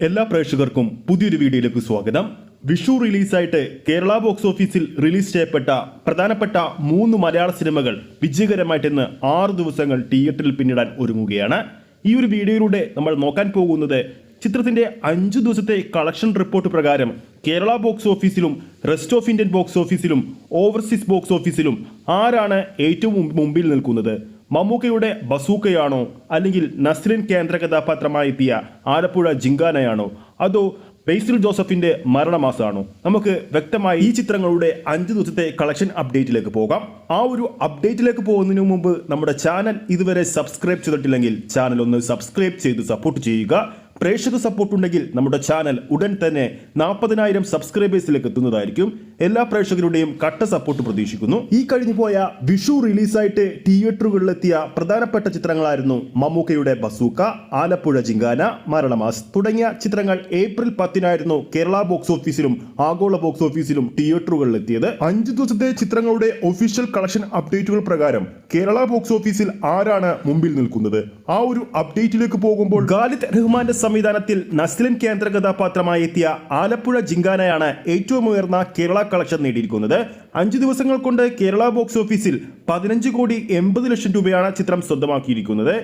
എല്ലാ പ്രേക്ഷകർക്കും പുതിയൊരു വീഡിയോയിലേക്ക് സ്വാഗതം. വിഷു റിലീസായിട്ട് കേരള ബോക്സ് ഓഫീസിൽ റിലീസ് ചെയ്യപ്പെട്ട പ്രധാനപ്പെട്ട 3 മലയാള സിനിമകൾ വിജയകരമായിട്ട് ഇന്ന് 6 ദിവസങ്ങൾ തിയേറ്ററിൽ പിന്നിടാൻ ഒരുങ്ങുകയാണ്. ഈ ഒരു വീഡിയോയിലൂടെ നമ്മൾ നോക്കാൻ പോകുന്നത് ചിത്രത്തിന്റെ 5 ദിവസത്തെ കളക്ഷൻ റിപ്പോർട്ട് പ്രകാരം കേരള ബോക്സ് ഓഫീസിലും റെസ്റ്റ് ഓഫ് ഇന്ത്യൻ ബോക്സ് ഓഫീസിലും ഓവർസീസ് ബോക്സ് ഓഫീസിലും ആരാണ് ഏറ്റവും മുമ്പിൽ നിൽക്കുന്നത്. മമ്മൂക്കയുടെ ബസൂക്കയാണോ, അല്ലെങ്കിൽ നസ്രിൻ കേന്ദ്ര കഥാപാത്രമായി എത്തിയ ആലപ്പുഴ ജിങ്കാനയാണോ, അതോ ബേസിൽ ജോസഫിന്റെ മരണമാസമാണോ? നമുക്ക് വ്യക്തമായി ഈ ചിത്രങ്ങളുടെ 5 ദിവസത്തെ കളക്ഷൻ അപ്ഡേറ്റിലേക്ക് പോകാം. ആ ഒരു അപ്ഡേറ്റിലേക്ക് പോകുന്നതിന് മുമ്പ് നമ്മുടെ ചാനൽ ഇതുവരെ സബ്സ്ക്രൈബ് ചെയ്തിട്ടില്ലെങ്കിൽ ചാനൽ ഒന്ന് സബ്സ്ക്രൈബ് ചെയ്ത് സപ്പോർട്ട് ചെയ്യുക. പ്രേക്ഷക സപ്പോർട്ട് ഉണ്ടെങ്കിൽ നമ്മുടെ ചാനൽ ഉടൻ തന്നെ 40,000 സബ്സ്ക്രൈബേഴ്സിലേക്ക് എത്തുന്നതായിരിക്കും. എല്ലാ പ്രേക്ഷകരുടെയും കട്ട സപ്പോർട്ട് പ്രതീക്ഷിക്കുന്നു. ഈ കഴിഞ്ഞു പോയ വിഷു റിലീസായിട്ട് തിയേറ്ററുകളിലെത്തിയ പ്രധാനപ്പെട്ട ചിത്രങ്ങളായിരുന്നു മമ്മൂക്കയുടെ ബസൂക്ക, ആലപ്പുഴ ജിങ്കാന, മരണമാസ് തുടങ്ങിയ ചിത്രങ്ങൾ ഏപ്രിൽ 10 കേരള ബോക്സ് ഓഫീസിലും ആഗോള ബോക്സ് ഓഫീസിലും തിയേറ്ററുകളിലെത്തിയത്. 5 ദിവസത്തെ ചിത്രങ്ങളുടെ ഒഫീഷ്യൽ കളക്ഷൻ അപ്ഡേറ്റുകൾ പ്രകാരം കേരള ബോക്സ് ഓഫീസിൽ ആരാണ് മുമ്പിൽ നിൽക്കുന്നത്? ആ ഒരു അപ്ഡേറ്റിലേക്ക് പോകുമ്പോൾ ഖാലിദ് റഹ്മാന്റെ സംവിധാനത്തിൽ നസ്ലിൻ കേന്ദ്ര കഥാപാത്രമായി എത്തിയ ആലപ്പുഴ ജിങ്കാനയാണ് ഏറ്റവും ഉയർന്ന കേരള കളക്ഷൻ നേടിയിരിക്കുന്നത്. 5 ദിവസങ്ങൾ കൊണ്ട് കേരള ബോക്സ് ഓഫീസിൽ 15,80,00,000 രൂപയാണ് ചിത്രം സ്വന്തമാക്കിയിരിക്കുന്നത്.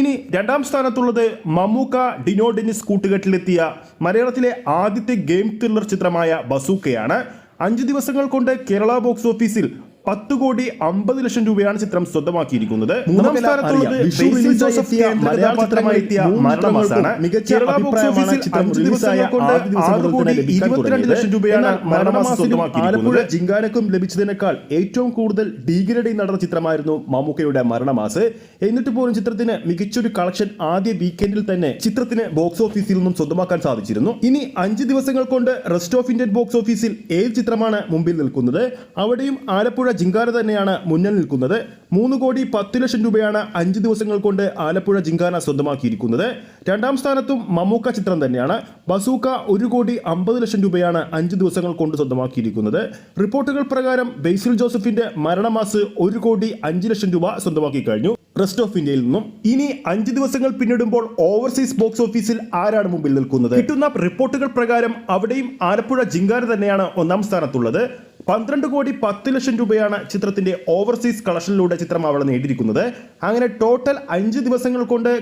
ഇനി രണ്ടാം സ്ഥാനത്തുള്ളത് മമ്മൂക്ക ഡിനോ ഡെന്നിസ് കൂട്ടുകെട്ടിലെത്തിയ മലയാളത്തിലെ ആദ്യത്തെ ഗെയിം ത്രില്ലർ ചിത്രമായ ബസൂക്കയാണ്. 5 ദിവസങ്ങൾ കൊണ്ട് കേരള ബോക്സ് ഓഫീസിൽ 10,50,00,000 രൂപയാണ് ചിത്രം സ്വന്തമാക്കിയിരിക്കുന്നത്. മൂന്നാം സ്ഥാനത്തുള്ളത് ബേസിൽ ജോസഫ് മലയാള ചിത്രമായി എത്തിയ മരണമാസാണ്. കേരള ബോക്സ് ഓഫീസിൽ 5 ദിവസങ്ങൾ കൊണ്ട് 6,22,00,000 രൂപയാണ് മരണമാസ് സ്വന്തമാക്കിയിരിക്കുന്നത്. ജിങ്കാനക്കും ലഭിച്ചതിനേക്കാൾ ഏറ്റവും കൂടുതൽ ഡീഗ്രേഡിംഗ് നടന്ന ചിത്രമായിരുന്നു മമ്മൂക്കയുടെ മരണമാസ്. എന്നിട്ട് പോലും ചിത്രത്തിന് മികച്ചൊരു കളക്ഷൻ ആദ്യ വീക്കെൻഡിൽ തന്നെ ചിത്രത്തിന് ബോക്സ് ഓഫീസിൽ നിന്നും സ്വന്തമാക്കാൻ സാധിച്ചിരുന്നു. ഇനി 5 ദിവസങ്ങൾ കൊണ്ട് റെസ്റ്റ് ഓഫ് ഇന്ത്യൻ ബോക്സ് ഓഫീസിൽ ഏത് ചിത്രമാണ് മുമ്പിൽ നിൽക്കുന്നത്? അവിടെയും ആലപ്പുഴ ജിങ്കാന തന്നെയാണ് മുന്നിൽ നിൽക്കുന്നത്. 3,10,00,000 രൂപയാണ് 5 ദിവസങ്ങൾ കൊണ്ട് ആലപ്പുഴ ജിങ്കാന സ്വന്തമാക്കിയിരിക്കുന്നത്. രണ്ടാം സ്ഥാനത്തും മമ്മൂക്ക ചിത്രം തന്നെയാണ്. ബസൂക്ക 1,50,00,000 രൂപയാണ് 5 ദിവസങ്ങൾ കൊണ്ട് സ്വന്തമാക്കിയിരിക്കുന്നത്. റിപ്പോർട്ടുകൾ പ്രകാരം ബേസിൽ ജോസഫിന്റെ മരണമാസ് 1,05,00,000 രൂപ സ്വന്തമാക്കി കഴിഞ്ഞു റെസ്റ്റ് ഓഫ് ഇന്ത്യയിൽ നിന്നും. ഇനി 5 ദിവസങ്ങൾ പിന്നിടുമ്പോൾ ഓവർസീസ് ബോക്സ് ഓഫീസിൽ ആരാണ് മുമ്പിൽ നിൽക്കുന്നത്? കിട്ടുന്ന റിപ്പോർട്ടുകൾ പ്രകാരം അവിടെയും ആലപ്പുഴ ജിങ്കാന തന്നെയാണ് ഒന്നാം സ്ഥാനത്തുള്ളത്. 12,10,00,000 രൂപയാണ് ചിത്രത്തിന്റെ ഓവർസീസ് കളക്ഷനിലൂടെ ചിത്രം അവിടെ നേടിയിരിക്കുന്നത്. അങ്ങനെ ടോട്ടൽ 5 ദിവസങ്ങൾ കൊണ്ട്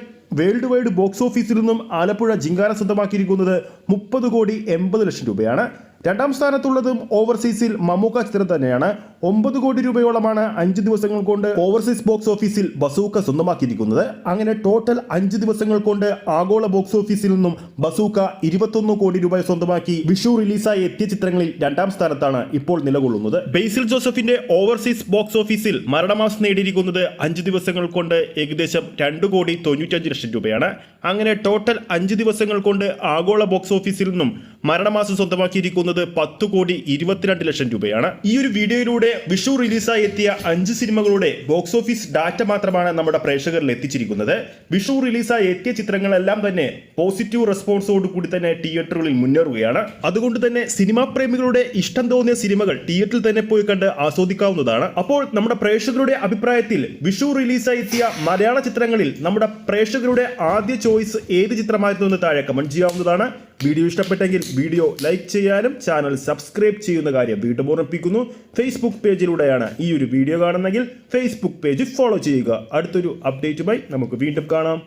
വേൾഡ് വൈഡ് ബോക്സ് ഓഫീസിൽ നിന്നും ആലപ്പുഴ ജിങ്കാന സ്വന്തമാക്കിയിരിക്കുന്നത് 30,80,00,000 രൂപയാണ്. രണ്ടാം സ്ഥാനത്തുള്ളതും ഓവർസീസിൽ മമ്മൂക്ക ചിത്രം തന്നെയാണ്. 9 കോടി രൂപയോളമാണ് 5 ദിവസങ്ങൾ കൊണ്ട് ഓവർസീസ് ബോക്സ് ഓഫീസിൽ ബസൂക്ക സ്വന്തമാക്കിയിരിക്കുന്നത്. അങ്ങനെ ടോട്ടൽ 5 ദിവസങ്ങൾ കൊണ്ട് ആഗോള ബോക്സ് ഓഫീസിൽ നിന്നും ബസൂക്ക 21 കോടി രൂപ സ്വന്തമാക്കി വിഷു റിലീസായി എത്തിയ ചിത്രങ്ങളിൽ രണ്ടാം സ്ഥാനത്താണ് ഇപ്പോൾ നിലകൊള്ളുന്നത്. ബേസിൽ ജോസഫിന്റെ ഓവർസീസ് ബോക്സ് ഓഫീസിൽ മരണമാസ് നേടിയിരിക്കുന്നത് 5 ദിവസങ്ങൾ കൊണ്ട് ഏകദേശം 2,95,00,000 രൂപയാണ്. അങ്ങനെ ടോട്ടൽ 5 ദിവസങ്ങൾ കൊണ്ട് ആഗോള ബോക്സ് ഓഫീസിൽ നിന്നും മരണമാസം സ്വന്തമാക്കിയിരിക്കുന്നത് 10,22,00,000 രൂപയാണ്. ഈ ഒരു വീഡിയോയിലൂടെ വിഷു റിലീസായി എത്തിയ 5 സിനിമകളുടെ ബോക്സ് ഓഫീസ് ഡാറ്റ മാത്രമാണ് നമ്മുടെ പ്രേക്ഷകരിൽ എത്തിച്ചിരിക്കുന്നത്. വിഷു റിലീസായി എത്തിയ ചിത്രങ്ങളെല്ലാം തന്നെ പോസിറ്റീവ് റെസ്പോൺസോട് കൂടി തന്നെ തിയേറ്ററുകളിൽ മുന്നേറുകയാണ്. അതുകൊണ്ട് തന്നെ സിനിമാ പ്രേമികളുടെ ഇഷ്ടം തോന്നിയ സിനിമകൾ തിയേറ്ററിൽ തന്നെ പോയി കണ്ട് ആസ്വദിക്കാവുന്നതാണ്. അപ്പോൾ നമ്മുടെ പ്രേക്ഷകരുടെ അഭിപ്രായത്തിൽ വിഷു റിലീസായി എത്തിയ മലയാള ചിത്രങ്ങളിൽ നമ്മുടെ പ്രേക്ഷകരുടെ ആദ്യ ചോയ്സ് ഏത് ചിത്രമായിരുന്നു എന്ന് താഴെ കമന്റ് ചെയ്യാവുന്നതാണ്. വീഡിയോ ഇഷ്ടപ്പെട്ടെങ്കിൽ വീഡിയോ ലൈക്ക് ചെയ്യാനും ചാനൽ സബ്സ്ക്രൈബ് ചെയ്യുന്ന കാര്യം വീണ്ടും ഓർമ്മിപ്പിക്കുന്നു. ഫേസ്ബുക്ക് പേജിലൂടെയാണ് ഈ ഒരു വീഡിയോ കാണുന്നെങ്കിൽ ഫേസ്ബുക്ക് പേജ് ഫോളോ ചെയ്യുക. അടുത്തൊരു അപ്ഡേറ്റുമായി നമുക്ക് വീണ്ടും കാണാം.